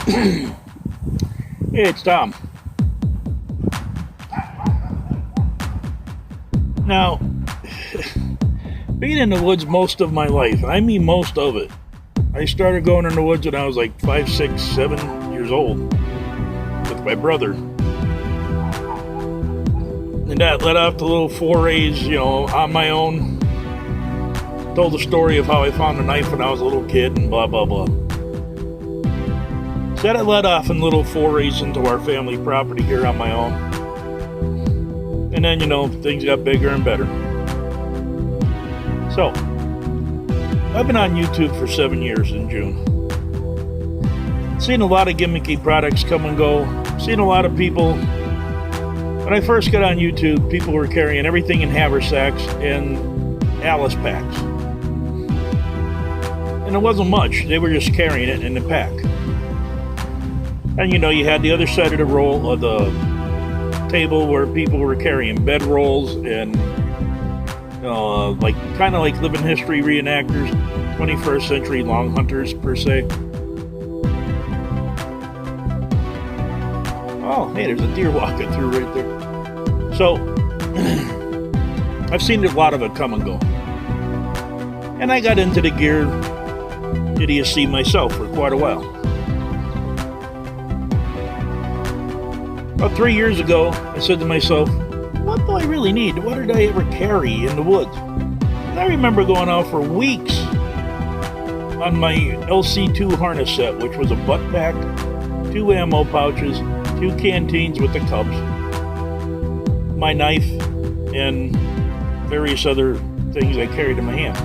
Hey, it's Tom. Now, being in the woods most of my life, I mean most of it. I started going in the woods when I was like 5, 6, 7 years old with my brother. And that led off to little forays, on my own. Told the story of how I found a knife when I was a little kid and blah, blah, blah. So that led off in little forays into our family property here on my own. And then, things got bigger and better. So, I've been on YouTube for 7 years in June. Seen a lot of gimmicky products come and go. Seen a lot of people. When I first got on YouTube, people were carrying everything in haversacks and Alice packs. And it wasn't much. They were just carrying it in the pack. And you had the other side of the roll of the table where people were carrying bedrolls and kind of like living history reenactors, 21st century long hunters per se. Oh, hey, there's a deer walking through right there. So, I've seen a lot of it come and go. And I got into the gear idiocy myself for quite a while. About 3 years ago, I said to myself, what do I really need? What did I ever carry in the woods? And I remember going out for weeks on my LC2 harness set, which was a butt pack, 2 ammo pouches, 2 canteens with the cubs, my knife, and various other things I carried in my hand.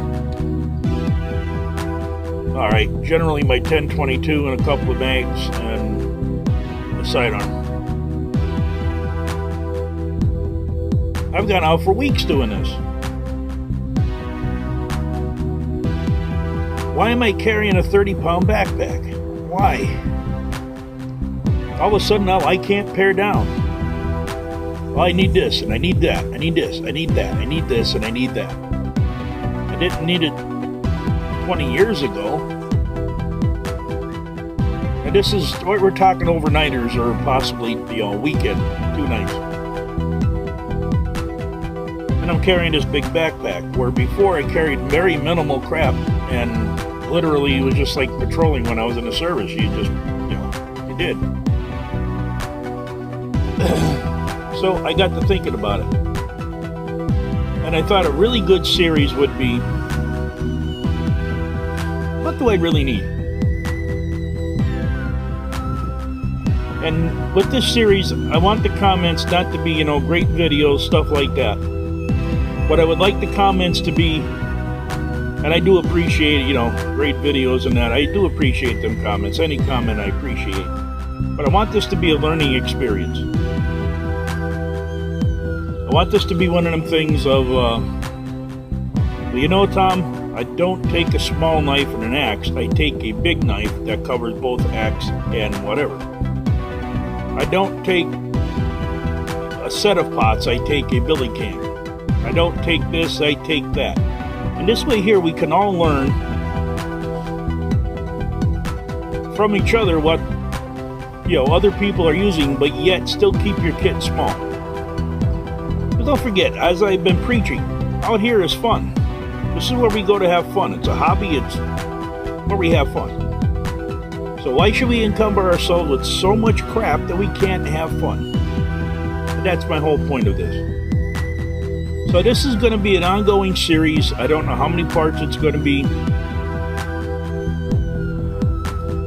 Alright, generally my 10-22 and a couple of mags and a sidearm. I've gone out for weeks doing this. Why am I carrying a 30-pound backpack? Why? All of a sudden now I can't pare down. Well, I need this, and I need that, I need this, I need that, I need this, and I need that. I didn't need it 20 years ago. And this is what we're talking overnighters or possibly, weekend, 2 nights. And I'm carrying this big backpack, where before I carried very minimal crap, and literally it was just like patrolling when I was in the service. You just, you did. So I got to thinking about it. And I thought a really good series would be, what do I really need? And with this series, I want the comments not to be, great videos, stuff like that. What I would like the comments to be, and I do appreciate, great videos and that. I do appreciate them comments. Any comment I appreciate. But I want this to be a learning experience. I want this to be one of them things of, Tom, I don't take a small knife and an axe. I take a big knife that covers both axe and whatever. I don't take a set of pots. I take a billy can. I don't take this, I take that. And this way here we can all learn from each other what other people are using, but yet still keep your kit small. But don't forget, as I've been preaching, out here is fun. This is where we go to have fun. It's a hobby, it's where we have fun. So why should we encumber ourselves with so much crap that we can't have fun? And that's my whole point of this. So this is going to be an ongoing series. I don't know how many parts it's going to be.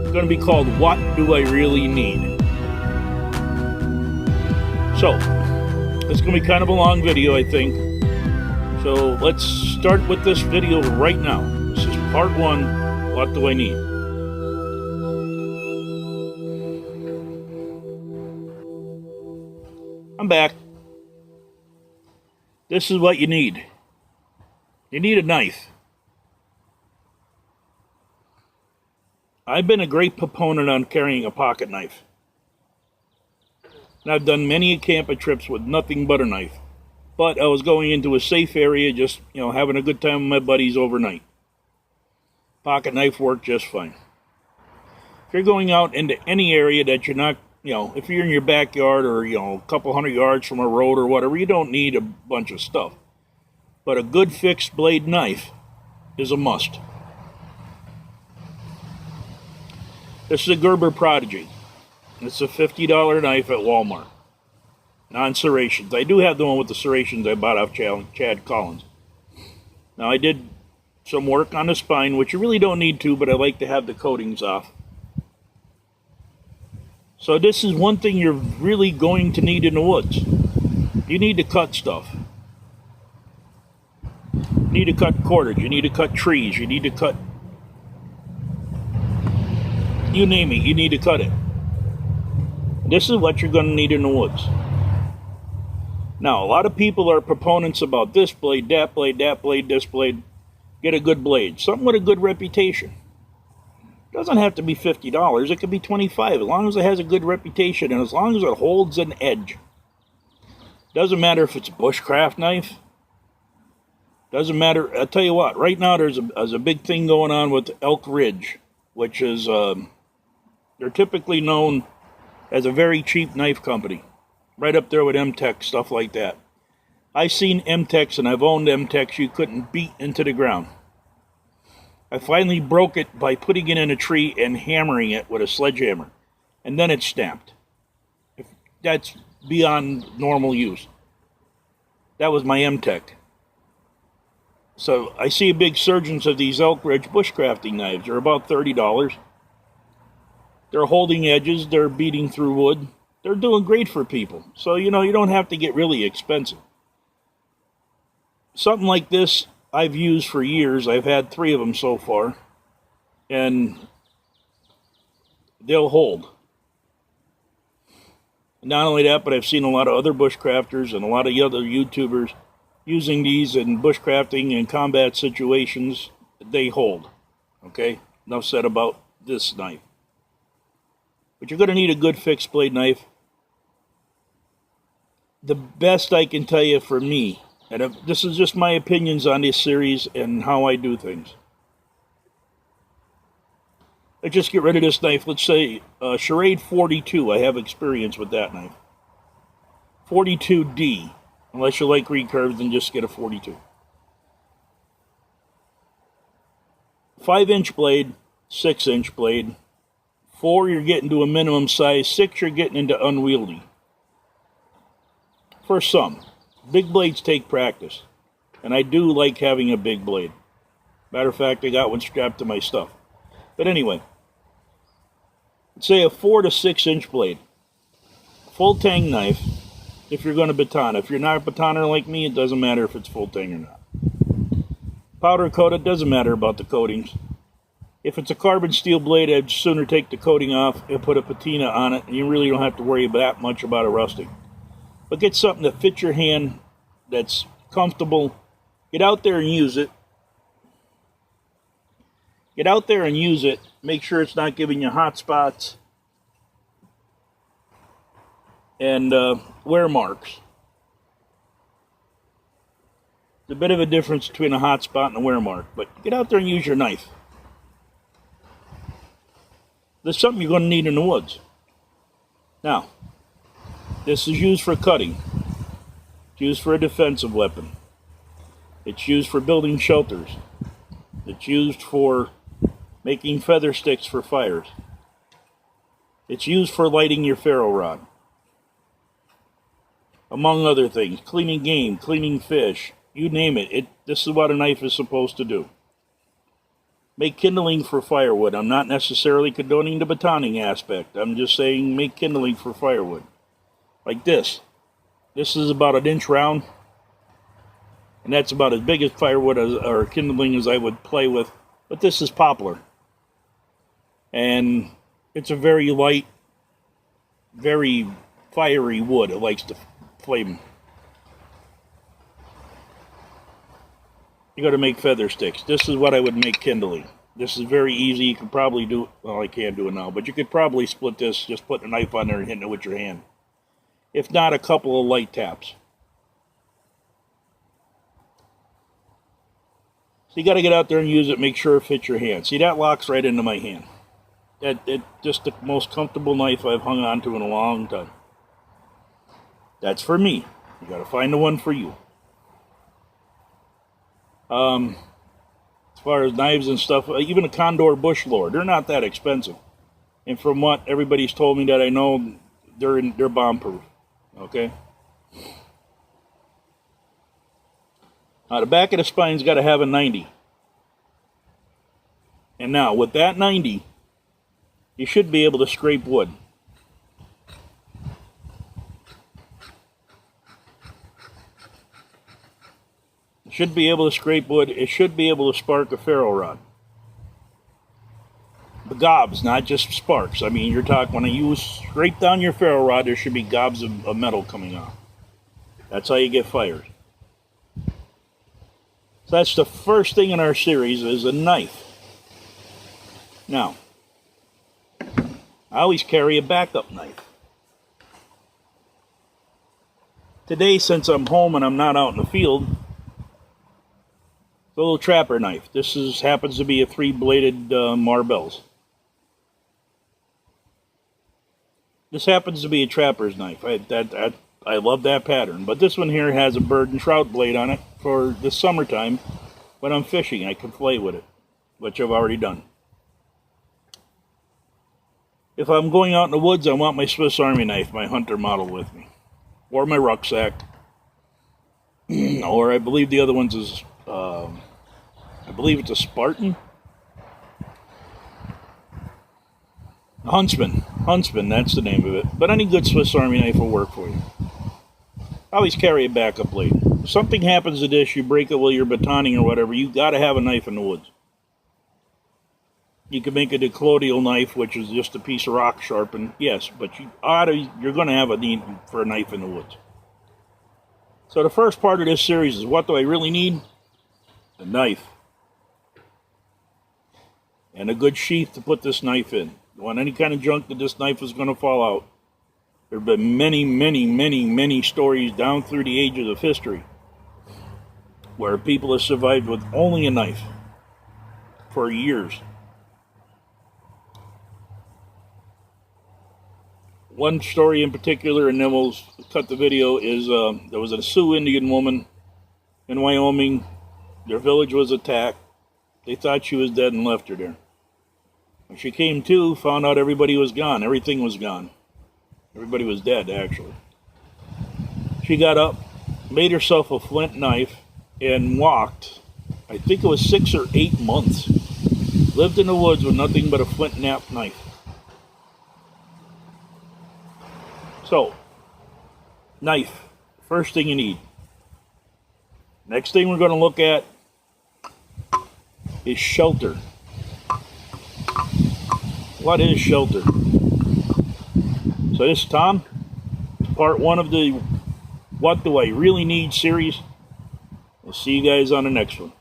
It's going to be called What Do I Really Need? So, it's going to be kind of a long video, I think. So let's start with this video right now. This is part 1, What Do I Need? I'm back. This is what you need. You need a knife. I've been a great proponent on carrying a pocket knife. And I've done many camping trips with nothing but a knife. But I was going into a safe area, just, having a good time with my buddies overnight. Pocket knife worked just fine. If you're going out into any area that you're not, if you're in your backyard or, a couple hundred yards from a road or whatever, you don't need a bunch of stuff. But a good fixed blade knife is a must. This is a Gerber Prodigy. It's a $50 knife at Walmart. Non-serrations. I do have the one with the serrations I bought off Chad Collins. Now I did some work on the spine, which you really don't need to, but I like to have the coatings off. So this is one thing you're really going to need in the woods. You need to cut stuff. You need to cut cordage. You need to cut trees. You need to cut... You name it, you need to cut it. This is what you're going to need in the woods. Now, a lot of people are proponents about this blade, that blade, that blade, this blade. Get a good blade. Something with a good reputation. It doesn't have to be $50. It could be $25, as long as it has a good reputation and as long as it holds an edge. Doesn't matter if it's a bushcraft knife. Doesn't matter. I'll tell you what, right now there's a big thing going on with Elk Ridge, which is... they're typically known as a very cheap knife company. Right up there with M-Tech, stuff like that. I've seen M-Techs and I've owned M-Techs you couldn't beat into the ground. I finally broke it by putting it in a tree and hammering it with a sledgehammer. And then it snapped. That's beyond normal use. That was my M-Tech. So I see a big surge of these Elk Ridge bushcrafting knives. They're about $30. They're holding edges, they're beating through wood. They're doing great for people. So, you don't have to get really expensive. Something like this I've used for years. I've had 3 of them so far. And they'll hold. Not only that, but I've seen a lot of other bushcrafters and a lot of other YouTubers using these in bushcrafting and combat situations. They hold. Okay? Enough said about this knife. But you're going to need a good fixed blade knife. The best I can tell you for me, and this is just my opinions on this series and how I do things. Let's just get rid of this knife. Let's say Charade 42. I have experience with that knife. 42D. Unless you like recurves, then just get a 42. 5-inch blade, 6-inch blade. 4, you're getting to a minimum size. 6, you're getting into unwieldy. For some. Big blades take practice. And I do like having a big blade. Matter of fact, I got one strapped to my stuff. But anyway. Let's say a 4 to 6-inch blade. Full tang knife. If you're going to baton. If you're not a batoner like me, it doesn't matter if it's full tang or not. Powder coat, it doesn't matter about the coatings. If it's a carbon steel blade, I'd sooner take the coating off and put a patina on it, and you really don't have to worry that much about it rusting. But get something that fits your hand, that's comfortable. Get out there and use it. Get out there and use it. Make sure it's not giving you hot spots and wear marks. There's a bit of a difference between a hot spot and a wear mark, but get out there and use your knife. There's something you're going to need in the woods. Now, this is used for cutting. It's used for a defensive weapon. It's used for building shelters. It's used for making feather sticks for fires. It's used for lighting your ferro rod. Among other things, cleaning game, cleaning fish, you name it. This is what a knife is supposed to do. Make kindling for firewood. I'm not necessarily condoning the batoning aspect. I'm just saying make kindling for firewood. Like this. This is about 1 inch round. And that's about as big as firewood or kindling as I would play with. But this is poplar. And it's a very light, very fiery wood. It likes to flame. You got to make feather sticks. This is what I would make kindling. This is very easy. You can probably do it. Well, I can't do it now, but you could probably split this, just putting a knife on there and hitting it with your hand. If not, a couple of light taps. So you got to get out there and use it. Make sure it fits your hand. See, that locks right into my hand. It's just the most comfortable knife I've hung on to in a long time. That's for me. You got to find the one for you. As far as knives and stuff, even a Condor bush lore, they're not that expensive. And from what everybody's told me that I know, they're bomb proof. Okay. The back of the spine's got to have a 90. And now with that 90, you should be able to scrape wood. You should be able to scrape wood. It should be able to spark a ferro rod. The gobs, not just sparks. I mean, you're talking, when you scrape down your ferro rod, there should be gobs of metal coming off. That's how you get fires. So that's the first thing in our series, is a knife. Now, I always carry a backup knife. Today, since I'm home and I'm not out in the field, it's a little trapper knife. This happens to be a 3-bladed Marbles. This happens to be a trapper's knife. I love that pattern. But this one here has a bird and trout blade on it for the summertime. When I'm fishing, I can play with it, which I've already done. If I'm going out in the woods, I want my Swiss Army knife, my hunter model, with me. Or my rucksack. Or I believe the other one's is, I believe it's a Spartan. Huntsman, that's the name of it. But any good Swiss Army knife will work for you. I always carry a backup blade. If something happens to this, you break it while you're batoning or whatever, you got to have a knife in the woods. You can make a declodial knife, which is just a piece of rock sharpened. Yes, but you're going to have a need for a knife in the woods. So the first part of this series is, what do I really need? A knife. And a good sheath to put this knife in. You want any kind of junk that this knife is going to fall out. There have been many, many, many, many stories down through the ages of history where people have survived with only a knife for years. One story in particular, and then we'll cut the video, is there was a Sioux Indian woman in Wyoming. Their village was attacked. They thought she was dead and left her there. When she came to, found out everybody was gone. Everything was gone. Everybody was dead, actually. She got up, made herself a flint knife, and walked, I think it was 6 or 8 months. Lived in the woods with nothing but a flint knapped knife. So, knife, first thing you need. Next thing we're going to look at is shelter. What is shelter? So this is Tom. It's part 1 of the What Do I Really Need series. We'll see you guys on the next one.